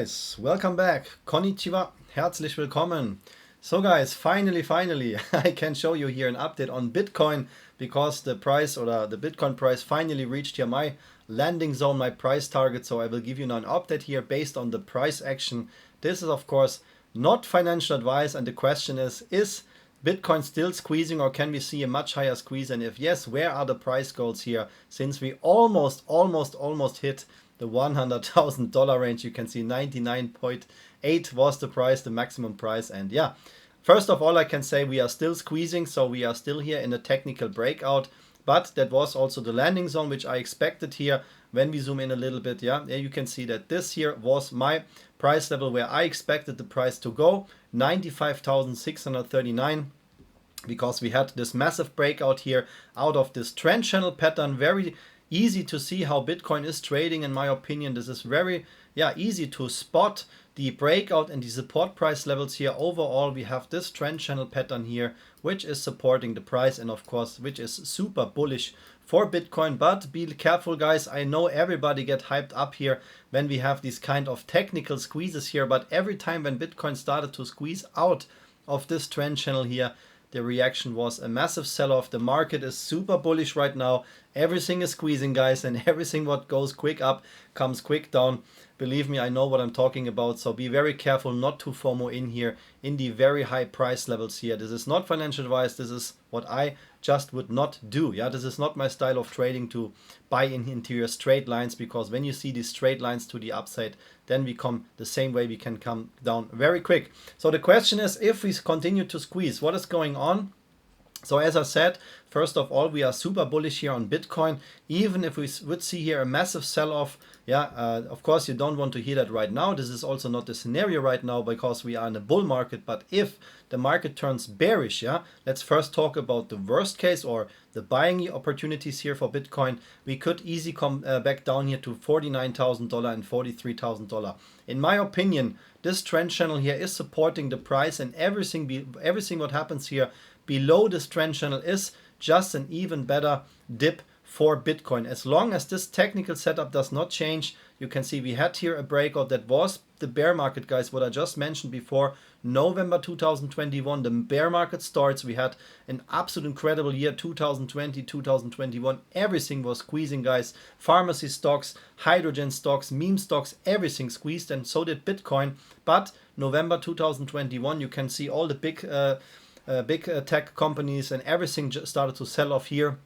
Guys, welcome back. Konnichiwa. Herzlich willkommen. So guys, finally, I can show you here an update on Bitcoin because the price or the Bitcoin price finally reached here my landing zone, my price target. So I will give you now an update here based on the price action. This is of course not financial advice, and the question is Bitcoin still squeezing, or can we see a much higher squeeze? And if yes, where are the price goals here? Since we almost hit the $100,000 range. You can see 99.8 was the price, the maximum price. And yeah, first of all, I can say we are still squeezing, so we are still here in a technical breakout. But that was also the landing zone, which I expected here. When we zoom in a little bit, yeah, you can see that this here was my price level where I expected the price to go, 95,639. Because we had this massive breakout here out of this trend channel pattern. Very easy to see how Bitcoin is trading. In my opinion, this is very easy to spot the breakout and the support price levels here. Overall, we have this trend channel pattern here, which is supporting the price, and of course, which is super bullish for Bitcoin. But be careful, guys. I know everybody get hyped up here when we have these kind of technical squeezes here, but every time when Bitcoin started to squeeze out of this trend channel here, the reaction was a massive sell-off. The market is super bullish right now. Everything is squeezing, guys, and everything what goes quick up comes quick down. Believe me, I know what I'm talking about. So be very careful not to FOMO in here in the very high price levels here. This is not financial advice. This is what I just would not do. Yeah, this is not my style of trading, to buy in interior straight lines, because when you see these straight lines to the upside, then we come the same way, we can come down very quick. So the question is, if we continue to squeeze, what is going on? So as I said, first of all, we are super bullish here on Bitcoin. Even if we would see here a massive sell-off, of course you don't want to hear that right now. This is also not the scenario right now because we are in a bull market. But if the market turns bearish, let's first talk about the worst case or the buying opportunities here for Bitcoin. We could easily come back down here to $49,000 and $43,000. In my opinion, this trend channel here is supporting the price, and everything what happens here below this trend channel is just an even better dip for Bitcoin. As long as this technical setup does not change, you can see we had here a breakout that was the bear market, guys, what I just mentioned before. November 2021, the bear market starts. We had an absolute incredible year, 2020, 2021. Everything was squeezing, guys. Pharmacy stocks, hydrogen stocks, meme stocks, everything squeezed, and so did Bitcoin. But November 2021, you can see all the big tech companies and everything just started to sell off here,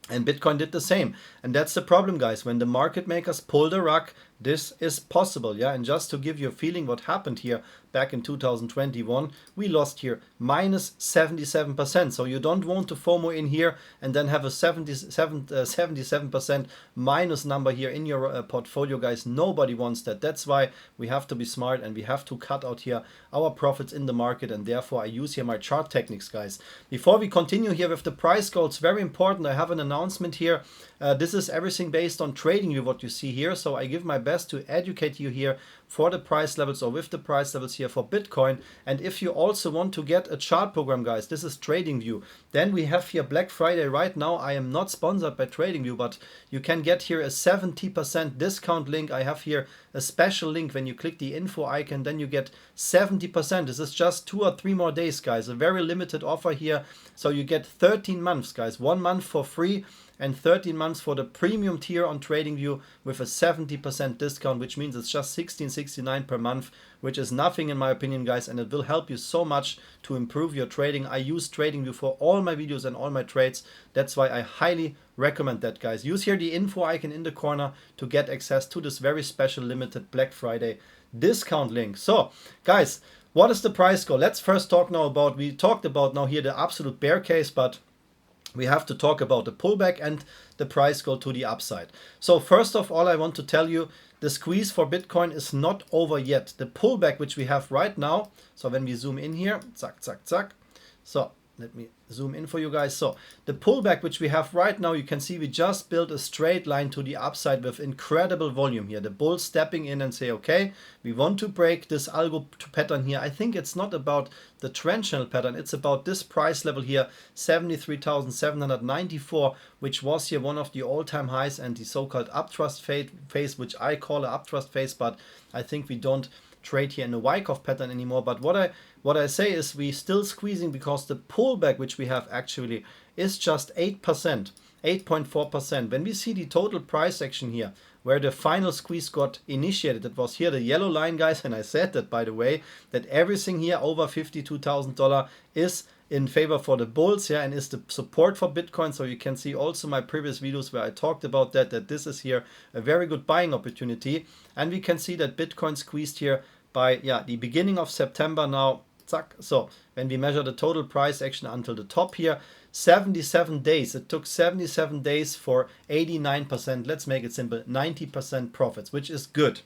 and Bitcoin did the same. And that's the problem, guys. When the market makers pull the rug, this is possible. And just to give you a feeling what happened here back in 2021, we lost here minus 77%. So you don't want to FOMO in here and then have a 77% minus number here in your portfolio, guys. Nobody wants that. That's why we have to be smart and we have to cut out here our profits in the market, and therefore I use here my chart techniques, guys. Before we continue here with the price goals, very important, I have an announcement here. This is everything based on TradingView, what you see here. So I give my best to educate you here for the price levels, or with the price levels here for Bitcoin. And if you also want to get a chart program, guys, this is TradingView. Then we have here Black Friday right now. I am not sponsored by TradingView, but you can get here a 70% discount link. I have here a special link. When you click the info icon, then you get 70%. This is just 2 or 3 more days, guys. A very limited offer here. So you get 13 months, guys. 1 month for free and 13 months for the premium tier on TradingView with a 70% discount, which means it's just $16.69 per month, which is nothing in my opinion, guys, and it will help you so much to improve your trading. I use TradingView for all my videos and all my trades. That's why I highly recommend that, guys. Use here the info icon in the corner to get access to this very special limited Black Friday discount link. So, guys, what is the price goal? Let's first talk now about, we talked about now here the absolute bear case, but we have to talk about the pullback and the price goal to the upside. So first of all, I want to tell you the squeeze for Bitcoin is not over yet. The pullback which we have right now, so when we zoom in here, zack, zack, zack. So let me zoom in for you guys. So the pullback which we have right now, you can see we just built a straight line to the upside with incredible volume here. The bulls stepping in and say, okay, we want to break this algo pattern here. I think it's not about the trend channel pattern, it's about this price level here, 73,794, which was here one of the all-time highs, and the so-called uptrust phase, which I call an uptrust phase, but I think we don't trade here in a Wyckoff pattern anymore. But what I say is we still squeezing, because the pullback which we have actually is just 8%, 8.4%. When we see the total price action here, where the final squeeze got initiated, it was here the yellow line, guys, and I said that, by the way, that everything here over $52,000 is in favor for the bulls, yeah, and is the support for Bitcoin. So you can see also my previous videos where I talked about that this is here a very good buying opportunity. And we can see that Bitcoin squeezed here by, yeah, the beginning of September now. Zack. So when we measure the total price action until the top here, 77 days. It took 77 days for 89%. Let's make it simple, 90% profits, which is good.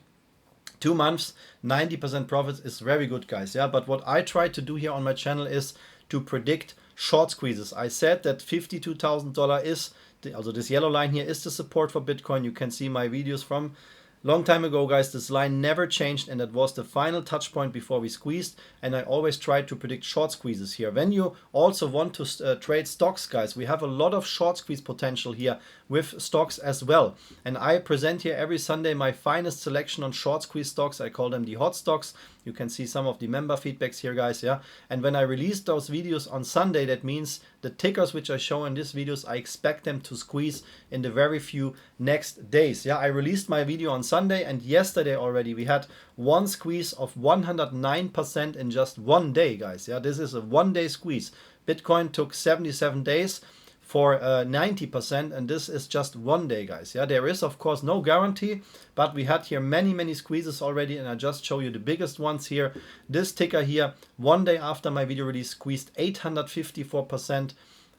2 months, 90% profits is very good, guys. Yeah, but what I try to do here on my channel is to predict short squeezes. I said that $52,000 is, also this yellow line here is the support for Bitcoin. You can see my videos from long time ago, guys. This line never changed, and that was the final touch point before we squeezed. And I always try to predict short squeezes here. When you also want to trade stocks, guys, we have a lot of short squeeze potential here with stocks as well. And I present here every Sunday my finest selection on short squeeze stocks. I call them the hot stocks. You can see some of the member feedbacks here, guys. Yeah, and when I release those videos on Sunday, that means the tickers which I show in these videos, I expect them to squeeze in the very few next days. Yeah, I released my video on Sunday, and yesterday already we had one squeeze of 109% in just one day, guys. Yeah, this is a one-day squeeze. Bitcoin took 77 days for 90%, and this is just one day, guys. Yeah, there is of course no guarantee, but we had here many squeezes already, and I just show you the biggest ones here. This ticker here, one day after my video release, squeezed 854%.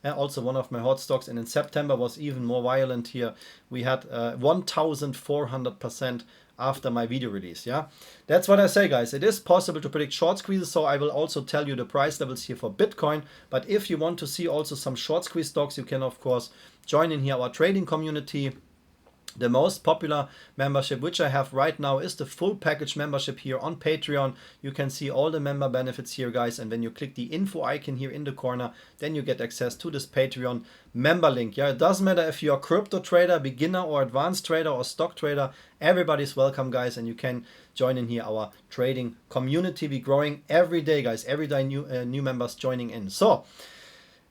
Also one of my hot stocks, and in September was even more violent here. We had 1400% after my video release. Yeah, that's what I say, guys. It is possible to predict short squeezes, so I will also tell you the price levels here for Bitcoin. But if you want to see also some short squeeze stocks, you can of course join in here our trading community. The most popular membership which I have right now is the full package membership here on Patreon. You can see all the member benefits here, guys, and when you click the info icon here in the corner, then you get access to this Patreon member link. Yeah, it doesn't matter if you're a crypto trader, beginner or advanced trader or stock trader, everybody's welcome, guys, and you can join in here our trading community. We're growing every day, guys, every day new members joining in. So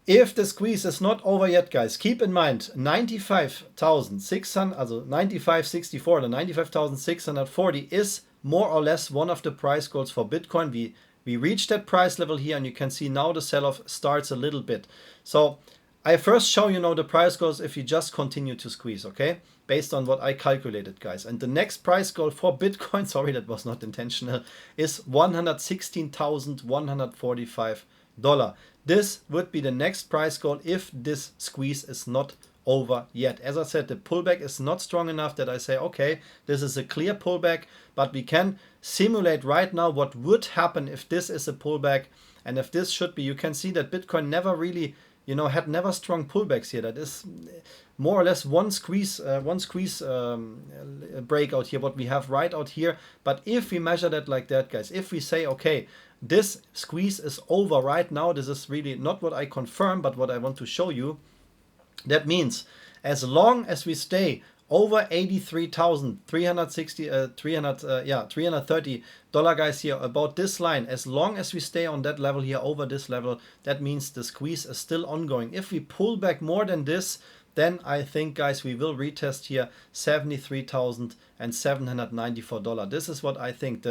if the squeeze is not over yet, guys, keep in mind 95,600, also 95.64 to 95,640 is more or less one of the price goals for Bitcoin. We reached that price level here, and you can see now the sell-off starts a little bit. So I first show you now the price goals if you just continue to squeeze, okay? Based on what I calculated, guys. And the next price goal for Bitcoin, sorry, that was not intentional, is $116,145. This would be the next price goal if this squeeze is not over yet. As I said, the pullback is not strong enough that I say, okay, this is a clear pullback, but we can simulate right now what would happen if this is a pullback. And if this should be, you can see that Bitcoin never really, had never strong pullbacks here. That is more or less one squeeze breakout here, what we have right out here. But if we measure that like that, guys, if we say, okay, this squeeze is over right now, this is really not what I confirm, but what I want to show you. That means as long as we stay over $83,330, guys, here about this line, as long as we stay on that level here, over this level, that means the squeeze is still ongoing. If we pull back more than this, then I think, guys, we will retest here $73,794. This is what I think.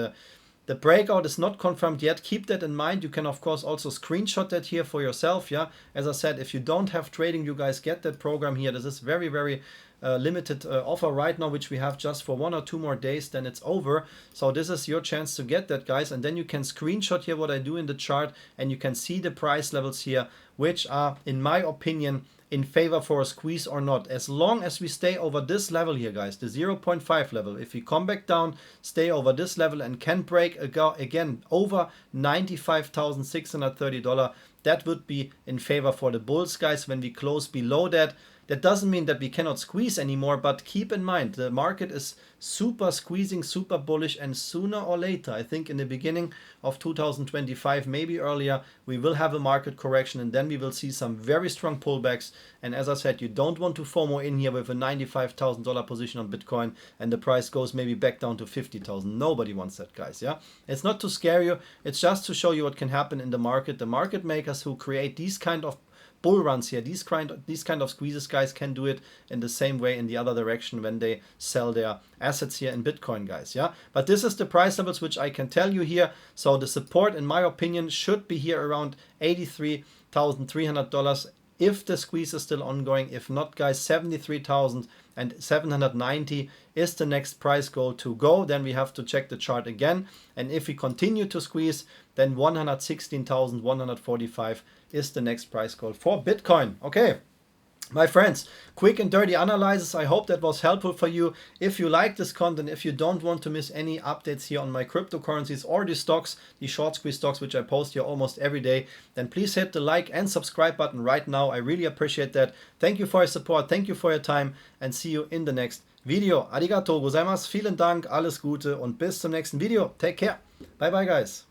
The breakout is not confirmed yet. Keep that in mind. You can of course also screenshot that here for yourself. Yeah, as I said, if you don't have trading, you guys get that program here. This is very limited offer right now, which we have just for 1 or 2 more days, then it's over. So this is your chance to get that, guys. And then you can screenshot here what I do in the chart, and you can see the price levels here, which are, in my opinion, in favor for a squeeze or not. As long as we stay over this level here, guys, the 0.5 level, if we come back down, stay over this level and can break again over $95,630, that would be in favor for the bulls, guys. When we close below that, that doesn't mean that we cannot squeeze anymore, but keep in mind, the market is super squeezing, super bullish, and sooner or later, I think in the beginning of 2025, maybe earlier, we will have a market correction, and then we will see some very strong pullbacks. And as I said, you don't want to FOMO in here with a $95,000 position on Bitcoin and the price goes maybe back down to 50,000. Nobody wants that, guys. Yeah, it's not to scare you, it's just to show you what can happen in the market. The market makers who create these kind of bull runs here, these kind of squeezes, guys, can do it in the same way in the other direction when they sell their assets here in Bitcoin, guys. Yeah, but this is the price levels which I can tell you here. So the support, in my opinion, should be here around $83,300 if the squeeze is still ongoing. If not, guys, 73,790 is the next price goal to go. Then we have to check the chart again, and if we continue to squeeze, then 116,145 is the next price goal for Bitcoin. Okay, my friends, quick and dirty analysis. I hope that was helpful for you. If you like this content, if you don't want to miss any updates here on my cryptocurrencies or the stocks, the short squeeze stocks, which I post here almost every day, then please hit the like and subscribe button right now. I really appreciate that. Thank you for your support. Thank you for your time, and see you in the next video. Arigatou gozaimasu. Vielen Dank. Alles Gute und bis zum nächsten Video. Take care. Bye bye, guys.